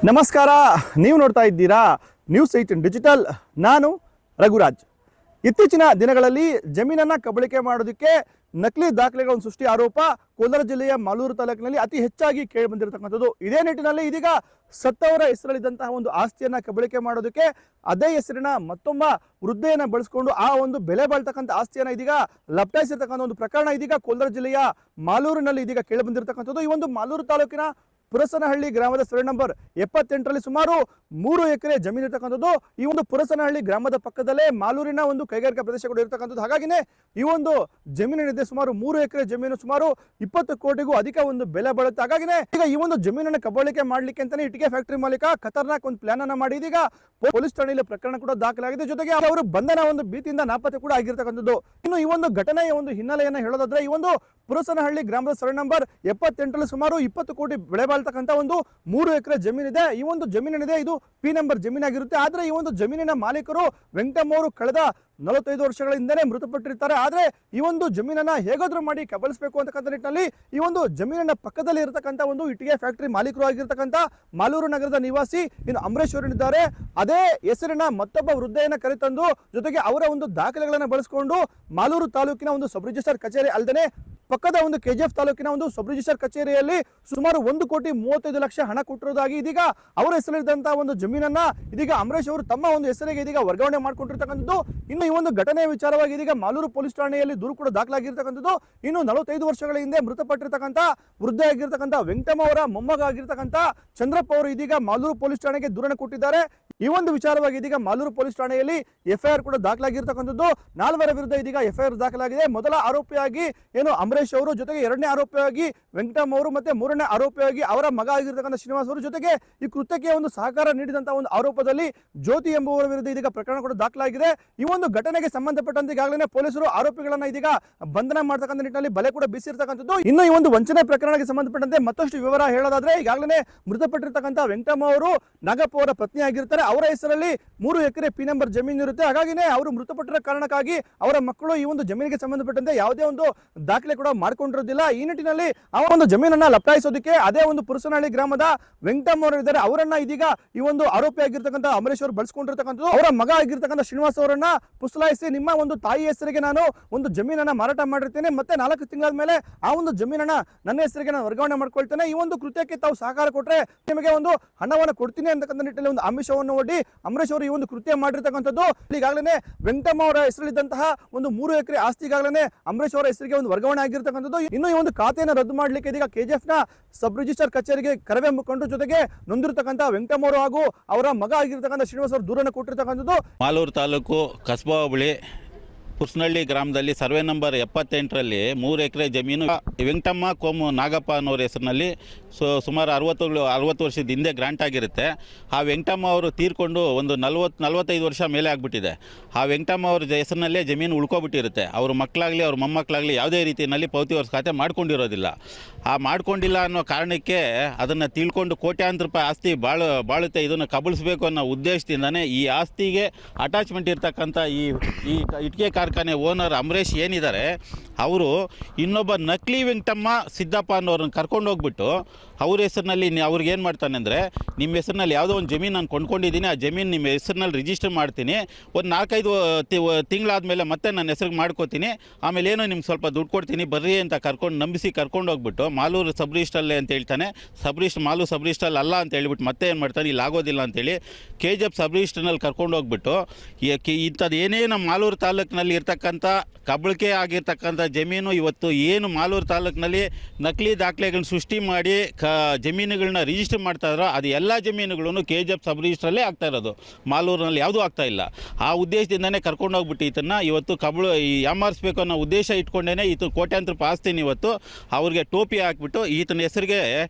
ನಮಸ್ಕಾರ. ನೀವು ನೋಡ್ತಾ ಇದ್ದೀರಾ ನ್ಯೂಸ್ 18 ಡಿಜಿಟಲ್. ನಾನು ರಘುರಾಜ್. ಇತ್ತೀಚಿನ ದಿನಗಳಲ್ಲಿ ಜಮೀನನ್ನ ಕಬಳಿಕೆ ಮಾಡೋದಕ್ಕೆ ನಕಲಿ ದಾಖಲೆಗಳ ಒಂದು ಸೃಷ್ಟಿ ಆರೋಪ ಕೋಲಾರ ಜಿಲ್ಲೆಯ ಮಾಲೂರು ತಾಲೂಕಿನಲ್ಲಿ ಅತಿ ಹೆಚ್ಚಾಗಿ ಕೇಳಿ ಬಂದಿರತಕ್ಕಂಥದ್ದು. ಇದೇ ನಿಟ್ಟಿನಲ್ಲಿ ಇದೀಗ ಸತ್ತವರ ಹೆಸರಲ್ಲಿದ್ದಂತಹ ಒಂದು ಆಸ್ತಿಯನ್ನ ಕಬಳಿಕೆ ಮಾಡೋದಕ್ಕೆ ಅದೇ ಹೆಸರಿನ ಮತ್ತೊಬ್ಬ ವೃದ್ಧೆಯನ್ನ ಬಳಸಿಕೊಂಡು ಆ ಒಂದು ಬೆಲೆ ಬಾಳ್ತಕ್ಕಂಥ ಆಸ್ತಿಯನ್ನ ಇದೀಗ ಲಪ್ಟಾಯಿಸಿರ್ತಕ್ಕಂಥ ಒಂದು ಪ್ರಕರಣ ಇದೀಗ ಕೋಲಾರ ಜಿಲ್ಲೆಯ ಮಾಲೂರಿನಲ್ಲಿ ಇದೀಗ ಕೇಳಿ ಬಂದಿರತಕ್ಕಂಥದ್ದು. ಈ ಒಂದು ಮಾಲೂರು ತಾಲೂಕಿನ ಪುರಸನಹಳ್ಳಿ ಗ್ರಾಮದ ಸರ್ವೆ ನಂಬರ್ 78ರಲ್ಲಿ ಸುಮಾರು 3 ಎಕರೆ ಜಮೀನು ಇರತಕ್ಕಂಥದ್ದು. ಈ ಒಂದು ಪುರಸನಹಳ್ಳಿ ಗ್ರಾಮದ ಪಕ್ಕದಲ್ಲೇ ಮಾಲೂರಿನ ಒಂದು ಕೈಗಾರಿಕಾ ಪ್ರದೇಶ ಕೂಡ ಇರತಕ್ಕಂಥದ್ದು. ಹಾಗಾಗಿನೇ ಈ ಒಂದು ಜಮೀನಿದೆ, ಸುಮಾರು 3 ಎಕರೆ ಜಮೀನು, ಸುಮಾರು 20 ಕೋಟಿಗೂ ಅಧಿಕ ಒಂದು ಬೆಲೆ ಬಾಳುತ್ತೆ. ಹಾಗಾಗಿನೇ ಈಗ ಈ ಒಂದು ಜಮೀನನ್ನು ಕಬಳಿಕೆ ಮಾಡ್ಲಿಕ್ಕೆ ಅಂತಾನೆ ಇಟ್ಟಿಗೆ ಫ್ಯಾಕ್ಟರಿ ಮಾಲೀಕ ಖತರ್ನಾಕ್ ಒಂದು ಪ್ಲಾನ್ ಅನ್ನ ಮಾಡಿ ಇದೀಗ ಪೊಲೀಸ್ ಠಾಣೆಯಲ್ಲಿ ಪ್ರಕರಣ ಕೂಡ ದಾಖಲಾಗಿದೆ. ಜೊತೆಗೆ ಅವರು ಬಂಧನ ಒಂದು ಭೀತಿಯಿಂದ ನಾಪತ್ತೆ ಕೂಡ ಆಗಿರ್ತಕ್ಕಂಥದ್ದು. ಇನ್ನು ಈ ಒಂದು ಘಟನೆಯ ಒಂದು ಹಿನ್ನೆಲೆಯನ್ನ ಹೇಳೋದಾದ್ರೆ, ಈ ಒಂದು ಪುರಸನಹಳ್ಳಿ ಗ್ರಾಮದ ಸರ್ವೆ ನಂಬರ್ 78ರಲ್ಲಿ ಸುಮಾರು 20 ಕೋಟಿ ಬೆಳೆ ಬಾಳ್ತಕ್ಕಂಥ ಒಂದು 3 ಎಕರೆ ಜಮೀನಿದೆ. ಈ ಒಂದು ಜಮೀನಿದೆ, ಇದು ಪಿ ನಂಬರ್ ಜಮೀನಾಗಿರುತ್ತೆ. ಆದ್ರೆ ಈ ಒಂದು ಜಮೀನಿನ ಮಾಲೀಕರು ವೆಂಕಟಮ್ಮ ಅವರು ಕಳೆದ 45 ವರ್ಷಗಳ ಹಿಂದೆನೆ ಮೃತಪಟ್ಟಿರ್ತಾರೆ. ಆದ್ರೆ ಈ ಒಂದು ಜಮೀನನ್ನ ಹೇಗಾದ್ರೂ ಮಾಡಿ ಕಬಳಿಸಬೇಕು ಅಂತಕ್ಕಂಥ ನಿಟ್ಟಿನಲ್ಲಿ ಈ ಒಂದು ಜಮೀನಿನ ಪಕ್ಕದಲ್ಲಿ ಇರತಕ್ಕಂಥ ಒಂದು ಇಟ್ಟಿಗೆ ಫ್ಯಾಕ್ಟರಿ ಮಾಲೀಕರು ಆಗಿರ್ತಕ್ಕಂಥ ಮಾಲೂರು ನಗರದ ನಿವಾಸಿ ಇನ್ನು ಅಂಬರೀಶ್ ಅವರಿದ್ದಾರೆ. ಅದೇ ಹೆಸರಿನ ಮತ್ತೊಬ್ಬ ವೃದ್ಧೆಯನ್ನ ಕರೆತಂದು ಜೊತೆಗೆ ಅವರ ಒಂದು ದಾಖಲೆಗಳನ್ನ ಬಳಸಿಕೊಂಡು ಮಾಲೂರು ತಾಲೂಕಿನ ಒಂದು ಸಬ್ ರಿಜಿಸ್ಟರ್ ಕಚೇರಿ ಅಲ್ಲದೆ ಪಕ್ಕದ ಒಂದು ಕೆಜಿಎಫ್ ತಾಲೂಕಿನ ಒಂದು ಸಬ್ ರಿಜಿಸ್ಟರ್ ಕಚೇರಿಯಲ್ಲಿ ಸುಮಾರು 1,35,00,000 ಹಣ ಕೊಟ್ಟಿರುವುದಾಗಿ ಇದೀಗ ಅವರ ಹೆಸರಿದ್ದಂತಹ ಒಂದು ಜಮೀನನ್ನ ಇದೀಗ ಅಂಬರೀಶ್ ಅವರು ತಮ್ಮ ಒಂದು ಹೆಸರಿಗೆ ಇದೀಗ ವರ್ಗಾವಣೆ ಮಾಡ್ಕೊಂಡಿರ್ತಕ್ಕಂಥದ್ದು. ಇನ್ನು ಈ ಒಂದು ಘಟನೆಯ ವಿಚಾರವಾಗಿ ಇದೀಗ ಮಾಲೂರು ಪೊಲೀಸ್ ಠಾಣೆಯಲ್ಲಿ ದೂರು ಕೂಡ ದಾಖಲಾಗಿರ್ತಕ್ಕಂಥದ್ದು. ಇನ್ನು 45 ವರ್ಷಗಳ ಹಿಂದೆ ಮೃತಪಟ್ಟಿರ್ತಕ್ಕಂಥ ವೃದ್ಧೆ ಆಗಿರ್ತಕ್ಕಂಥ ವೆಂಕಟಮ್ಮ ಅವರ ಮೊಮ್ಮಗ ಆಗಿರ್ತಕ್ಕಂಥ ಚಂದ್ರಪ್ಪ ಅವರು ಇದೀಗ ಮಾಲೂರು ಪೊಲೀಸ್ ಠಾಣೆಗೆ ದೂರನ್ನು ಕೊಟ್ಟಿದ್ದಾರೆ. ಈ ಒಂದು ವಿಚಾರವಾಗಿ ಇದೀಗ ಮಾಲೂರು ಪೊಲೀಸ್ ಠಾಣೆಯಲ್ಲಿ ಎಫ್ಐಆರ್ ಕೂಡ ದಾಖಲಾಗಿರ್ತಕ್ಕಂಥದ್ದು. 4 ವಿರುದ್ಧ ಇದೀಗ ಎಫ್ಐಆರ್ ದಾಖಲಾಗಿದೆ. ಮೊದಲ ಆರೋಪಿಯಾಗಿ ಏನು ಅಂಬರೀಶ್ ಅವರು, ಜೊತೆಗೆ 2ನೇ ಆರೋಪಿಯಾಗಿ ವೆಂಕಟಮ್ಮ ಅವರು, ಮತ್ತೆ 3ನೇ ಆರೋಪಿಯಾಗಿ ಅವರ ಮಗ ಆಗಿರ್ತಕ್ಕಂಥ ಶ್ರೀನಿವಾಸ್ ಅವರು, ಜೊತೆಗೆ ಈ ಕೃತ್ಯಕ್ಕೆ ಒಂದು ಸಹಕಾರ ನೀಡಿದಂತಹ ಒಂದು ಆರೋಪದಲ್ಲಿ ಜ್ಯೋತಿ ಎಂಬುವರ ವಿರುದ್ಧ ಇದೀಗ ಪ್ರಕರಣ ಕೂಡ ದಾಖಲಾಗಿದೆ. ಈ ಒಂದು ಘಟನೆಗೆ ಸಂಬಂಧಪಟ್ಟಂತೆ ಈಗಾಗಲೇ ಪೊಲೀಸರು ಆರೋಪಿಗಳನ್ನ ಇದೀಗ ಬಂಧನ ಮಾಡತಕ್ಕಂಥ ನಿಟ್ಟಿನಲ್ಲಿ ಬಲೆ ಕೂಡ ಬೀಸಿರ್ತಕ್ಕಂಥದ್ದು. ಇನ್ನು ಈ ಒಂದು ವಂಚನೆ ಪ್ರಕರಣಕ್ಕೆ ಸಂಬಂಧಪಟ್ಟಂತೆ ಮತ್ತಷ್ಟು ವಿವರ ಹೇಳೋದಾದ್ರೆ, ಈಗಾಗಲೇ ಮೃತಪಟ್ಟಿರ್ತಕ್ಕಂಥ ವೆಂಕಟಮ್ಮ ಅವರು ನಾಗಪ್ಪ ಅವರ ಪತ್ನಿ ಆಗಿರ್ತಾರೆ. ಅವರ ಹೆಸರಲ್ಲಿ 3 ಎಕರೆ ಪಿ ನಂಬರ್ ಜಮೀನು ಇರುತ್ತೆ. ಹಾಗಾಗಿನೇ ಅವರು ಮೃತಪಟ್ಟಿರೋ ಕಾರಣಕ್ಕಾಗಿ ಅವರ ಮಕ್ಕಳು ಈ ಒಂದು ಜಮೀನಿಗೆ ಸಂಬಂಧಪಟ್ಟಂತೆ ಯಾವುದೇ ಒಂದು ದಾಖಲೆ ಕೂಡ ಮಾಡ್ಕೊಂಡಿರೋದಿಲ್ಲ. ಈ ನಿಟ್ಟಿನಲ್ಲಿ ಆ ಒಂದು ಜಮೀನನ್ನ ಲಪ್ಟಾಯಿಸೋದಕ್ಕೆ ಅದೇ ಒಂದು ಪುರಸನಹಳ್ಳಿ ಗ್ರಾಮದ ವೆಂಕಟಮ್ಮ ಅವರು ಇದ್ದಾರೆ, ಅವರನ್ನ ಇದೀಗ ಈ ಒಂದು ಆರೋಪಿ ಆಗಿರ್ತಕ್ಕಂಥ ಅಂಬರೀಶ್ ಅವರು ಬಳಸ್ಕೊಂಡಿರ್ತಕ್ಕಂಥದ್ದು. ಅವರ ಮಗ ಆಗಿರ್ತಕ್ಕಂಥ ಶ್ರೀನಿವಾಸ್ ಅವರನ್ನ ಪುಸಲಾಯಿಸಿ ನಿಮ್ಮ ಒಂದು ತಾಯಿ ಹೆಸರಿಗೆ ನಾನು ಒಂದು ಜಮೀನನ್ನ ಮಾರಾಟ ಮಾಡಿರ್ತೇನೆ, ಮತ್ತೆ 4 ತಿಂಗಳ ಮೇಲೆ ಆ ಒಂದು ಜಮೀನನ್ನ ನನ್ನ ಹೆಸರಿಗೆ ನಾನು ವರ್ಗಾವಣೆ ಮಾಡ್ಕೊಳ್ತೇನೆ, ಈ ಒಂದು ಕೃತ್ಯಕ್ಕೆ ತಾವು ಸಹಕಾರ ಕೊಟ್ರೆ ನಿಮಗೆ ಒಂದು ಹಣವನ್ನು ಕೊಡ್ತೀನಿ ಅಂತಕ್ಕಂಥ ನಿಟ್ಟಿನಲ್ಲಿ ಒಂದು ಆಮಿಷವನ್ನು ಒಡ್ಡಿ ಅಂಬರೀಶ್ ಅವರು ಈ ಒಂದು ಕೃತ್ಯ ಮಾಡಿರ್ತಕ್ಕಂಥದ್ದು. ಈಗಾಗಲೇ ವೆಂಕಟಮ್ಮ ಅವರ ಹೆಸರಲ್ಲಿದ್ದಂತಹ ಒಂದು 3 ಎಕರೆ ಆಸ್ತಿ ಈಗಾಗಲೇ ಅಂಬರೀಶ್ ಅವರ ಹೆಸರಿಗೆ ಒಂದು ವರ್ಗಾವಣೆ ಆಗಿರ್ತಕ್ಕಂಥದ್ದು. ಇನ್ನು ಈ ಒಂದು ಖಾತೆಯನ್ನು ರದ್ದು ಮಾಡಲಿಕ್ಕೆ ಇದೀಗ ಕೆಜಿಎಫ್ ನ ಸಬ್ ರಿಜಿಸ್ಟರ್ ಕಚೇರಿಗೆ ಕರವೇ ಮುಖಂಡರು ಜೊತೆಗೆ ನೊಂದಿರತಕ್ಕಂಥ ವೆಂಕಟಮ್ಮ ಅವರು ಹಾಗೂ ಅವರ ಮಗ ಆಗಿರ್ತಕ್ಕಂಥ ಶ್ರೀನಿವಾಸ್ ಅವರು ದೂರನ್ನು ಕೊಟ್ಟಿರ್ತಕ್ಕಂಥದ್ದು. ಮಾಲೂರು ತಾಲೂಕು ಕಸ್ಬಾ ಹೋಬಳಿ ಪುರಸನಹಳ್ಳಿ ಗ್ರಾಮದಲ್ಲಿ ಸರ್ವೆ ನಂಬರ್ 78ರಲ್ಲಿ 3 ಎಕರೆ ಜಮೀನು ವೆಂಕಟಮ್ಮ ಕೋಮು ನಾಗಪ್ಪ ಅನ್ನೋರ ಹೆಸರಿನಲ್ಲಿ ಸುಮಾರು 60 ವರ್ಷದ ಹಿಂದೆ ಗ್ರಾಂಟ್ ಆಗಿರುತ್ತೆ. ಆ ವೆಂಕಟಮ್ಮ ಅವರು ತೀರ್ಕೊಂಡು ಒಂದು 45 ವರ್ಷ ಮೇಲೆ ಆಗಿಬಿಟ್ಟಿದೆ. ಆ ವೆಂಕಟಮ್ಮ ಅವ್ರ ಹೆಸರಿನಲ್ಲೇ ಜಮೀನು ಉಳ್ಕೊಬಿಟ್ಟಿರುತ್ತೆ. ಅವ್ರ ಮಕ್ಕಳಾಗಲಿ ಅವ್ರ ಮೊಮ್ಮಕ್ಕಳಾಗಲಿ ಯಾವುದೇ ರೀತಿಯಲ್ಲಿ ಪಾವತಿ ವರ್ಷ ಖಾತೆ ಮಾಡ್ಕೊಂಡಿರೋದಿಲ್ಲ. ಆ ಮಾಡ್ಕೊಂಡಿಲ್ಲ ಅನ್ನೋ ಕಾರಣಕ್ಕೆ ಅದನ್ನು ತಿಳ್ಕೊಂಡು ಕೋಟ್ಯಾಂತರ ರೂಪಾಯಿ ಆಸ್ತಿ ಬಾಳುತ್ತೆ, ಇದನ್ನು ಕಬಳಿಸ್ಬೇಕು ಅನ್ನೋ ಉದ್ದೇಶದಿಂದನೇ ಈ ಆಸ್ತಿಗೆ ಅಟ್ಯಾಚ್ಮೆಂಟ್ ಇರ್ತಕ್ಕಂಥ ಈ ಇಟ್ಟಿಗೆ ಕಾರ್ಖಾನೆ ಓನರ್ ಅಂಬರೀಶ್ ಏನಿದ್ದಾರೆ, ಅವರು ಇನ್ನೊಬ್ಬ ನಕಲಿ ವೆಂಕಟಮ್ಮ ಸಿದ್ದಪ್ಪ ಅನ್ನೋರನ್ನ ಕರ್ಕೊಂಡು ಹೋಗ್ಬಿಟ್ಟು ಅವ್ರ ಹೆಸರಿನಲ್ಲಿ ಅವ್ರಿಗೆ ಏನು ಮಾಡ್ತಾನೆ ಅಂದರೆ, ನಿಮ್ಮ ಹೆಸರಿನಲ್ಲಿ ಯಾವುದೋ ಒಂದು ಜಮೀನು ನಾನು ಕೊಂಡ್ಕೊಂಡಿದ್ದೀನಿ, ಆ ಜಮೀನು ನಿಮ್ಮ ಹೆಸರಿನಲ್ಲಿ ರಿಜಿಸ್ಟರ್ ಮಾಡ್ತೀನಿ, ಒಂದು 4-5 ತಿಂಗಳಾದಮೇಲೆ ಮತ್ತೆ ನನ್ನ ಹೆಸರಿಗೆ ಮಾಡ್ಕೋತೀನಿ, ಆಮೇಲೆ ಏನೋ ನಿಮ್ಗೆ ಸ್ವಲ್ಪ ದುಡ್ಡು ಕೊಡ್ತೀನಿ ಬರ್ರಿ ಅಂತ ನಂಬಿಸಿ ಕರ್ಕೊಂಡು ಹೋಗ್ಬಿಟ್ಟು ಮಾಲೂರು ಸಬ್ ರಿಜಿಸ್ಟ್ರಲ್ಲೇ ಅಂತ ಹೇಳ್ತಾನೆ. ಮಾಲೂರು ಸಬ್ ರಿಜಿಸ್ಟ್ರಲ್ಲಿ ಅಲ್ಲ ಅಂತ ಹೇಳ್ಬಿಟ್ಟು ಮತ್ತೆ ಏನು ಮಾಡ್ತಾನೆ, ಇಲ್ಲಿ ಆಗೋದಿಲ್ಲ ಅಂತೇಳಿ ಕೆಜಿಎಫ್ ಸಬ್ ರಿಜಿಸ್ಟ್ರ್ನಲ್ಲಿ ಕರ್ಕೊಂಡು ಹೋಗ್ಬಿಟ್ಟು ಇಂಥದ್ದು ಏನೇನು ಮಾಲೂರು ತಾಲೂಕಿನಲ್ಲಿ ಇರ್ತಕ್ಕಂಥ ಕಬಳಿಕೆ ಆಗಿರ್ತಕ್ಕಂಥ ಜಮೀನು ಇವತ್ತು ಏನು ಮಾಲೂರು ತಾಲೂಕಿನಲ್ಲಿ ನಕಲಿ ದಾಖಲೆಗಳನ್ನ ಸೃಷ್ಟಿ ಮಾಡಿ ಜಮೀನುಗಳನ್ನ ರಿಜಿಸ್ಟರ್ ಮಾಡ್ತಾ ಇದ್ರು, ಅದು ಎಲ್ಲ ಜಮೀನುಗಳನ್ನು ಕೆಜಿಎಫ್ ಸಬ್ ರಿಜಿಸ್ಟ್ರಲ್ಲೇ ಆಗ್ತಾ ಇರೋದು, ಮಾಲೂರಿನಲ್ಲಿ ಯಾವುದೂ ಆಗ್ತಾ ಇಲ್ಲ. ಆ ಉದ್ದೇಶದಿಂದನೇ ಕರ್ಕೊಂಡು ಹೋಗ್ಬಿಟ್ಟು ಈತನ್ನು ಇವತ್ತು ಯಾಮಾರಿಸ್ಬೇಕು ಅನ್ನೋ ಉದ್ದೇಶ ಇಟ್ಕೊಂಡೇ ಈತ ಕೋಟ್ಯಾಂತರ ರೂಪಾಯಿ ಆಸ್ತಿನ ಇವತ್ತು ಅವ್ರಿಗೆ ಟೋಪಿ ಹಾಕ್ಬಿಟ್ಟು ಈತನ ಹೆಸರಿಗೆ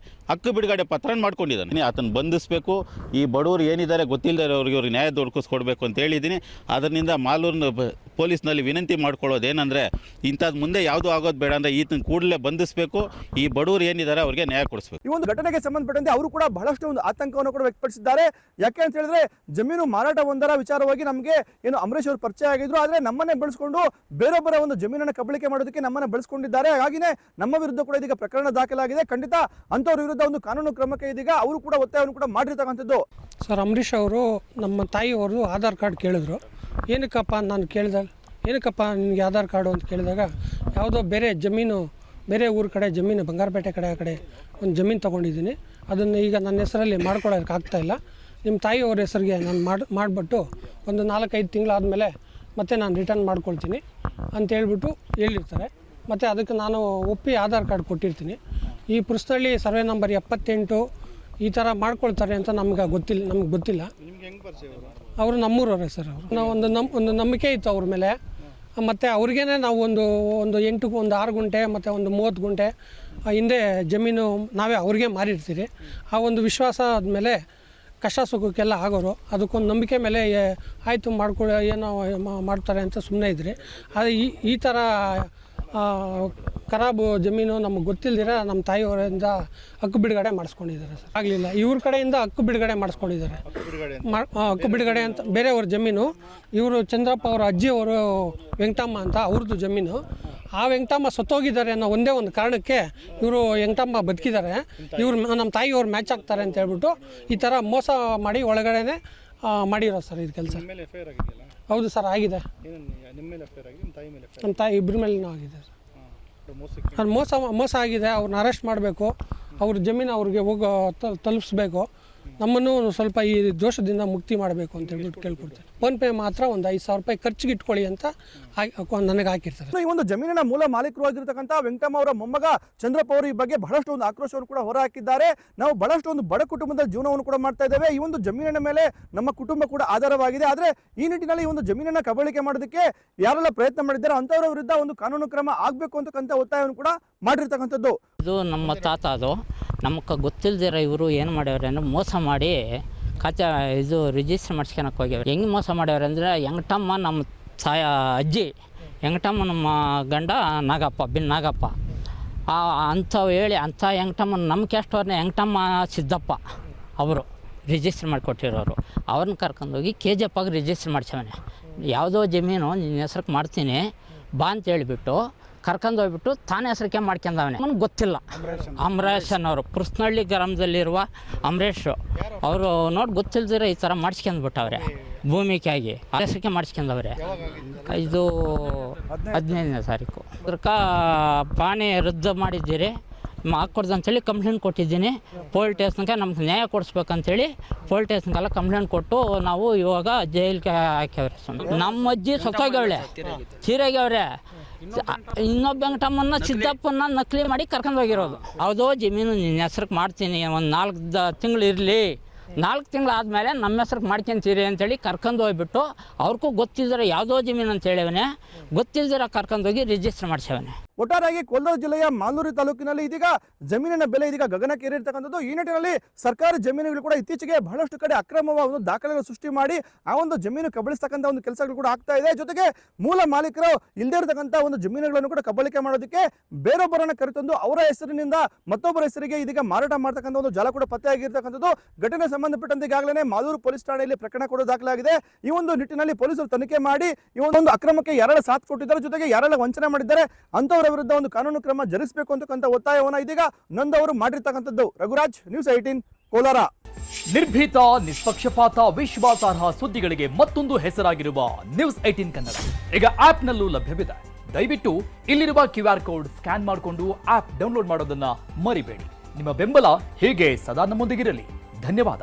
ಹಕ್ಕು ಬಿಡುಗಡೆ ಪತ್ರ ಮಾಡ್ಕೊಂಡಿದ್ದಾನೆ. ಆತನ ಬಂಧಿಸಬೇಕು, ಈ ಬಡವರು ಏನಿದ್ದಾರೆ ಗೊತ್ತಿಲ್ಲದೆ ಅವ್ರಿಗೆ ನ್ಯಾಯ ದೊರಕಿಸ್ಕೊಡ್ಬೇಕು ಅಂತ ಹೇಳಿದ್ದೀನಿ. ಅದರಿಂದ ಮಾಲೂರಿನ ಪೊಲೀಸ್ನಲ್ಲಿ ವಿನಂತಿ ಮಾಡ್ಕೊಳ್ಳೋದೇನೆಂದರೆ, ಇಂಥದ್ದು ಮುಂದೆ ಯಾವುದೂ ಆಗೋದು ಬೇಡ ಅಂದರೆ ಈತನ ಕೂಡಲೇ ಬಂಧಿಸಬೇಕು, ಈ ಬಡವರು ಏನಿದ್ದಾರೆ ಅವ್ರಿಗೆ ನ್ಯಾಯ ಕೊಡಿಸ್ಬೇಕು. ಈ ಒಂದು ಘಟನೆಗೆ ಸಂಬಂಧಪಟ್ಟಂತೆ ಅವರು ಕೂಡ ಬಹಳಷ್ಟು ಒಂದು ಆತಂಕವನ್ನು ಕೂಡ ವ್ಯಕ್ತಪಡಿಸಿದ್ದಾರೆ. ಯಾಕೆ ಅಂತ ಹೇಳಿದ್ರೆ, ಜಮೀನು ಮಾರಾಟ ಒಂದರ ವಿಚಾರವಾಗಿ ನಮಗೆ ಏನು ಅಂಬರೀಶ್ ಅವರು ಪರಿಚಯ ಆಗಿದ್ರು, ಆದರೆ ನಮ್ಮನ್ನೇ ಬಳಸಿಕೊಂಡು ಬೇರೊಬ್ಬರ ಒಂದು ಜಮೀನನ್ನು ಕಬಳಿಕೆ ಮಾಡೋದಕ್ಕೆ ನಮ್ಮನ್ನ ಬಳಸ್ಕೊಂಡಿದ್ದಾರೆ. ಹಾಗಾಗಿನೇ ನಮ್ಮ ವಿರುದ್ಧ ಕೂಡ ಇದೀಗ ಪ್ರಕರಣ ದಾಖಲಾಗಿದೆ. ಖಂಡಿತ ಅಂತವ್ರ ವಿರುದ್ಧ ಒಂದು ಕಾನೂನು ಕ್ರಮಕ್ಕೆ ಇದೀಗ ಅವರು ಕೂಡ ಒತ್ತಾಯವನ್ನು ಕೂಡ ಮಾಡಿರ್ತಕ್ಕಂಥದ್ದು. ಸರ್, ಅಂಬರೀಷ್ ಅವರು ನಮ್ಮ ತಾಯಿಯವರು ಆಧಾರ್ ಕಾರ್ಡ್ ಕೇಳಿದ್ರು. ಏನಕ್ಕಪ್ಪ ನಾನು ಕೇಳಿದೆ, ಏನಕ್ಕಪ್ಪ ನಿನಗೆ ಆಧಾರ್ ಕಾರ್ಡು ಅಂತ ಕೇಳಿದಾಗ ಯಾವುದೋ ಬೇರೆ ಊರ ಕಡೆ ಜಮೀನು ಬಂಗಾರಪೇಟೆ ಆ ಕಡೆ ಒಂದು ಜಮೀನು ತೊಗೊಂಡಿದ್ದೀನಿ, ಅದನ್ನು ಈಗ ನನ್ನ ಹೆಸರಲ್ಲಿ ಮಾಡ್ಕೊಳ್ಳೋಕೆ ಆಗ್ತಾಯಿಲ್ಲ, ನಿಮ್ಮ ತಾಯಿಯವ್ರ ಹೆಸರಿಗೆ ನಾನು ಮಾಡಿಬಿಟ್ಟು ಒಂದು 4-5 ತಿಂಗಳಾದಮೇಲೆ ಮತ್ತೆ ನಾನು ರಿಟರ್ನ್ ಮಾಡ್ಕೊಳ್ತೀನಿ ಅಂತ ಹೇಳ್ಬಿಟ್ಟು ಹೇಳಿರ್ತಾರೆ. ಮತ್ತು ಅದಕ್ಕೆ ನಾನು ಒಪ್ಪಿ ಆಧಾರ್ ಕಾರ್ಡ್ ಕೊಟ್ಟಿರ್ತೀನಿ. ಈ ಪುರಸನಹಳ್ಳಿ ಸರ್ವೆ ನಂಬರ್ 78 ಈ ಥರ ಮಾಡ್ಕೊಳ್ತಾರೆ ಅಂತ ನಮ್ಗೆ ಗೊತ್ತಿಲ್ಲ. ಅವರು ನಮ್ಮೂರವರೇ ಸರ್. ಅವರು ನಾವು ಒಂದು ನಂಬಿಕೆ ಇತ್ತು ಅವ್ರ ಮೇಲೆ. ಮತ್ತು ಅವ್ರಿಗೇ ನಾವು ಒಂದು 6 ಗುಂಟೆ ಮತ್ತು ಒಂದು 30 ಗುಂಟೆ ಹಿಂದೆ ಜಮೀನು ನಾವೇ ಅವ್ರಿಗೆ ಮಾರಿರ್ತೀರಿ. ಆ ಒಂದು ವಿಶ್ವಾಸ ಆದಮೇಲೆ ಕಷ್ಟ ಸುಖಕ್ಕೆಲ್ಲ ಆಗೋರು. ಅದಕ್ಕೊಂದು ನಂಬಿಕೆ ಮೇಲೆ ಆಯಿತು ಏನೋ ಮಾಡ್ತಾರೆ ಅಂತ ಸುಮ್ಮನೆ ಇದ್ರಿ. ಆದರೆ ಈ ಥರ ಖರಾಬು ಜಮೀನು ನಮಗೆ ಗೊತ್ತಿಲ್ದಿರ ನಮ್ಮ ತಾಯಿಯವರಿಂದ ಹಕ್ಕು ಬಿಡುಗಡೆ ಮಾಡಿಸ್ಕೊಂಡಿದ್ದಾರೆ ಸರ್. ಆಗಲಿಲ್ಲ, ಇವ್ರ ಕಡೆಯಿಂದ ಹಕ್ಕು ಬಿಡುಗಡೆ ಮಾಡಿಸ್ಕೊಂಡಿದ್ದಾರೆ. ಹಕ್ಕು ಬಿಡುಗಡೆ ಅಂತ ಬೇರೆಯವ್ರ ಜಮೀನು, ಇವರು ಚಂದ್ರಪ್ಪ ಅವರ ಅಜ್ಜಿಯವರು ವೆಂಕಟಮ್ಮ ಅಂತ ಅವ್ರದ್ದು ಜಮೀನು. ಆ ವೆಂಕಟಮ್ಮ ಸತ್ತೋಗಿದ್ದಾರೆ ಅನ್ನೋ ಒಂದೇ ಒಂದು ಕಾರಣಕ್ಕೆ ಇವರು ವೆಂಕಟಮ್ಮ ಬದುಕಿದ್ದಾರೆ, ಇವ್ರು ನಮ್ಮ ತಾಯಿಯವ್ರು ಮ್ಯಾಚ್ ಆಗ್ತಾರೆ ಅಂತ ಹೇಳ್ಬಿಟ್ಟು ಈ ಥರ ಮೋಸ ಮಾಡಿ ಒಳಗಡೆನೆ ಮಾಡಿರೋ ಸರ್ ಇದು ಕೆಲಸ. ಹೌದು ಸರ್, ಆಗಿದೆ. ನಮ್ಮ ತಾಯಿ ಇಬ್ಬರ ಮೇಲೂ ಆಗಿದೆ ಸರ್. ಮೋಸ ಆಗಿದೆ. ಅವ್ರನ್ನ ಅರೆಸ್ಟ್ ಮಾಡಬೇಕು, ಅವ್ರ ಜಮೀನು ಅವ್ರಿಗೆ ತಲುಪಿಸ್ಬೇಕು, ನಮ್ಮನ್ನು ಸ್ವಲ್ಪ ಈ ದೋಷದಿಂದ ಮುಕ್ತಿ ಮಾಡಬೇಕು ಅಂತ ಹೇಳ್ಬಿಟ್ಟು ಕೇಳ್ಕೊಡ್ತಾರೆ. ಫೋನ್ಪೇ ಮಾತ್ರ ಒಂದು 5,000 ರೂಪಾಯಿ ಖರ್ಚಿಗೆ ಇಟ್ಕೊಳ್ಳಿ ಅಂತ ನನಗೆ ಹಾಕಿರ್ತಾರೆ. ಈ ಒಂದು ಜಮೀನಿನ ಮೂಲ ಮಾಲೀಕರು ಆಗಿರ್ತಕ್ಕಂಥ ವೆಂಕಟಮ್ಮ ಅವರ ಮೊಮ್ಮಗ ಚಂದ್ರಪ್ಪ ಅವರು ಈ ಬಗ್ಗೆ ಬಹಳಷ್ಟು ಒಂದು ಆಕ್ರೋಶವನ್ನು ಕೂಡ ಹೊರ ಹಾಕಿದ್ದಾರೆ. ನಾವು ಬಹಳಷ್ಟು ಒಂದು ಬಡ ಕುಟುಂಬದ ಜೀವನವನ್ನು ಕೂಡ ಮಾಡ್ತಾ ಇದ್ದೇವೆ, ಈ ಒಂದು ಜಮೀನಿನ ಮೇಲೆ ನಮ್ಮ ಕುಟುಂಬ ಕೂಡ ಆಧಾರವಾಗಿದೆ. ಆದರೆ ಈ ನಿಟ್ಟಿನಲ್ಲಿ ಈ ಒಂದು ಜಮೀನನ್ನ ಕಬಳಿಕೆ ಮಾಡೋದಕ್ಕೆ ಯಾರೆಲ್ಲ ಪ್ರಯತ್ನ ಮಾಡಿದ್ದಾರೆ ಅಂತವರ ವಿರುದ್ಧ ಒಂದು ಕಾನೂನು ಕ್ರಮ ಆಗಬೇಕು ಅಂತಕ್ಕಂಥ ಒತ್ತಾಯವನ್ನು ಕೂಡ ಮಾಡಿರ್ತಕ್ಕಂಥದ್ದು. ಇದು ನಮ್ಮ ತಾತ, ಅದು ನಮಗೆ ಗೊತ್ತಿಲ್ಲದಿರೋ ಇವರು ಏನು ಮಾಡ್ಯವ್ರೆ ಅಂದರೆ ಮೋಸ ಮಾಡಿ ಖಾತೆ ರಿಜಿಸ್ಟರ್ ಮಾಡಿಸ್ಕೊಳಕ್ಕೆ ಹೋಗ್ಯವ್ರೆ. ಹೆಂಗೆ ಮೋಸ ಮಾಡ್ಯವ್ರೆ ಅಂದರೆ ವೆಂಕಟಮ್ಮ ನಮ್ಮ ಅಜ್ಜಿ, ವೆಂಕಟಮ್ಮ ನಮ್ಮ ಗಂಡ ನಾಗಪ್ಪ ಅಂಥವು ಹೇಳಿ ಅಂಥ ವೆಂಕಟಮ್ಮನ ನಮ್ಮ ಕ್ಯಾಸ್ಟವ್ರನ್ನೇ ವೆಂಕಟಮ್ಮ ಸಿದ್ದಪ್ಪ ಅವರು ರಿಜಿಸ್ಟರ್ ಮಾಡಿಕೊಟ್ಟಿರೋರು. ಅವ್ರನ್ನ ಕರ್ಕೊಂಡೋಗಿ KGF ಆಗಿ ರಿಜಿಸ್ಟರ್ ಮಾಡಿಸವನೆ. ಯಾವುದೋ ಜಮೀನು ನಿನ್ನ ಹೆಸ್ರಿಗೆ ಮಾಡ್ತೀನಿ ಬಾ ಅಂತ ಹೇಳಿಬಿಟ್ಟು ಕರ್ಕೊಂಡೋಗ್ಬಿಟ್ಟು ತಾನೇ ಹೆಸರಿಕೆ ಮಾಡ್ಕೊಂಡವನೆ. ನನಗೆ ಗೊತ್ತಿಲ್ಲ. ಅಮರೇಶ್ ಅನ್ನೋರು ಪುರಸನಹಳ್ಳಿ ಗ್ರಾಮದಲ್ಲಿರುವ ಅಮರೇಶ್ ಅವರು ನೋಡಿ ಗೊತ್ತಿಲ್ದಿರ ಈ ಥರ ಮಾಡಿಸ್ಕೊಂಡ್ಬಿಟ್ಟವ್ರೆ. ಭೂಮಿಕಾಗಿ ಹೆಸರಿಕೆ ಮಾಡಿಸ್ಕೊಂಡವ್ರೆ. ಇದು 15ನೇ ತಾರೀಕು ಅದಕ್ಕೆ ಪಾಣಿ ರದ್ದು ಮಾಡಿದ್ದೀರಿ ಹಾಕ್ಕೊಡ್ದು ಅಂತೇಳಿ ಕಂಪ್ಲೇಂಟ್ ಕೊಟ್ಟಿದ್ದೀನಿ. ಪೊಲೀಸ್ ಸ್ಟೇಷನ್ಗೆ ನಮ್ಗೆ ನ್ಯಾಯ ಕೊಡಿಸ್ಬೇಕಂತೇಳಿ ಪೊಲೀಸ್ ಸ್ಟೇಷನ್ಗೆಲ್ಲ ಕಂಪ್ಲೇಂಟ್ ಕೊಟ್ಟು ನಾವು ಇವಾಗ ಜೈಲಿಗೆ ಹಾಕ್ಯವ್ರೆ. ನಮ್ಮ ಅಜ್ಜಿ ಸತ್ತೋಗ್ಯವ್ಳೆ, ತೀರಾಗ್ಯವ್ರೆ. ಇನ್ನೊಬ್ಬ ವೆಂಕಟಮ್ಮನ ಸಿದ್ದಪ್ಪನ ನಕಲಿ ಮಾಡಿ ಕರ್ಕೊಂಡು ಹೋಗಿರೋದು. ಯಾವುದೋ ಜಮೀನು ನಿನ್ನ ಹೆಸ್ರಿಗೆ ಮಾಡ್ತೀನಿ, ಒಂದು 4 ತಿಂಗಳು ಇರಲಿ, 4 ತಿಂಗಳು ಆದಮೇಲೆ ನಮ್ಮ ಹೆಸ್ರಿಗೆ ಮಾಡ್ಕೊಂತೀರಿ ಅಂತೇಳಿ ಕರ್ಕೊಂಡು ಹೋಗ್ಬಿಟ್ಟು ಅವ್ರಿಗೂ ಗೊತ್ತಿಲ್ಲದಿರೋ ಯಾವುದೋ ಜಮೀನು ಅಂತ ಹೇಳಿವನೆ, ಗೊತ್ತಿಲ್ಲದಿರೋ ಕರ್ಕೊಂಡೋಗಿ ರಿಜಿಸ್ಟರ್ ಮಾಡಿಸವನೆ. ಒಟ್ಟಾರೆಯಾಗಿ ಕೋಲಾರ ಜಿಲ್ಲೆಯ ಮಾಲೂರು ತಾಲೂಕಿನಲ್ಲಿ ಇದೀಗ ಜಮೀನಿನ ಬೆಲೆ ಇದೀಗ ಗಗನಕ್ಕೇರಿರ್ತಕ್ಕಂಥದ್ದು. ಈ ನಿಟ್ಟಿನಲ್ಲಿ ಸರ್ಕಾರಿ ಜಮೀನುಗಳು ಕೂಡ ಇತ್ತೀಚೆಗೆ ಬಹಳಷ್ಟು ಕಡೆ ಅಕ್ರಮವಾದ ಒಂದು ದಾಖಲೆಗಳು ಸೃಷ್ಟಿ ಮಾಡಿ ಆ ಒಂದು ಜಮೀನು ಕಬಳಿಸ್ತಕ್ಕಂಥ ಒಂದು ಕೆಲಸಗಳು ಕೂಡ ಆಗ್ತಾ ಇದೆ. ಜೊತೆಗೆ ಮೂಲ ಮಾಲೀಕರು ಇಲ್ಲದೇ ಇರತಕ್ಕಂಥ ಒಂದು ಜಮೀನುಗಳನ್ನು ಕೂಡ ಕಬಳಿಕೆ ಮಾಡೋದಕ್ಕೆ ಬೇರೊಬ್ಬರನ್ನ ಕರೆತಂದು ಅವರ ಹೆಸರಿನಿಂದ ಮತ್ತೊಬ್ಬರ ಹೆಸರಿಗೆ ಇದೀಗ ಮಾರಾಟ ಮಾಡ್ತಕ್ಕಂಥ ಒಂದು ಜಾಲ ಕೂಡ ಪತ್ತೆಯಾಗಿರ್ತಕ್ಕಂಥದ್ದು. ಘಟನೆ ಸಂಬಂಧಪಟ್ಟಂತೆ ಈಗಾಗಲೇ ಮಾಲೂರು ಪೊಲೀಸ್ ಠಾಣೆಯಲ್ಲಿ ಪ್ರಕರಣ ಕೂಡ ದಾಖಲಾಗಿದೆ. ಈ ಒಂದು ನಿಟ್ಟಿನಲ್ಲಿ ಪೊಲೀಸರು ತನಿಖೆ ಮಾಡಿ ಈ ಒಂದು ಅಕ್ರಮಕ್ಕೆ ಯಾರೆಲ್ಲ ಸಾಥ್ ಕೊಟ್ಟಿದ್ದಾರೆ, ಜೊತೆಗೆ ಯಾರೆಲ್ಲ ವಂಚನೆ ಮಾಡಿದ್ದಾರೆ ಅಂತವರ ವಿರುದ್ಧ ಒಂದು ಕಾನೂನು ಕ್ರಮ ಜರುಗಿಸಬೇಕು ಅಂತಕ್ಕಂಥ ಒತ್ತಾಯವನ್ನು ಇದೀಗ ನೊಂದವರು ಮಾಡಿರ್ತಕ್ಕಂಥದ್ದು. ರಘುರಾಜ್, ನ್ಯೂಸ್ 18 ಕೋಲಾರ. ನಿರ್ಭೀತ, ನಿಷ್ಪಕ್ಷಪಾತ, ವಿಶ್ವಾಸಾರ್ಹ ಸುದ್ದಿಗಳಿಗೆ ಮತ್ತೊಂದು ಹೆಸರಾಗಿರುವ ನ್ಯೂಸ್ 18 ಕನ್ನಡ ಈಗ ಆಪ್ನಲ್ಲೂ ಲಭ್ಯವಿದೆ. ದಯವಿಟ್ಟು ಇಲ್ಲಿರುವ QR ಕೋಡ್ ಸ್ಕ್ಯಾನ್ ಮಾಡಿಕೊಂಡು ಆಪ್ ಡೌನ್ಲೋಡ್ ಮಾಡೋದನ್ನ ಮರಿಬೇಡಿ. ನಿಮ್ಮ ಬೆಂಬಲ ಹೀಗೆ ಸದಾ ನಮ್ಮೊಂದಿಗಿರಲಿ. ಧನ್ಯವಾದ.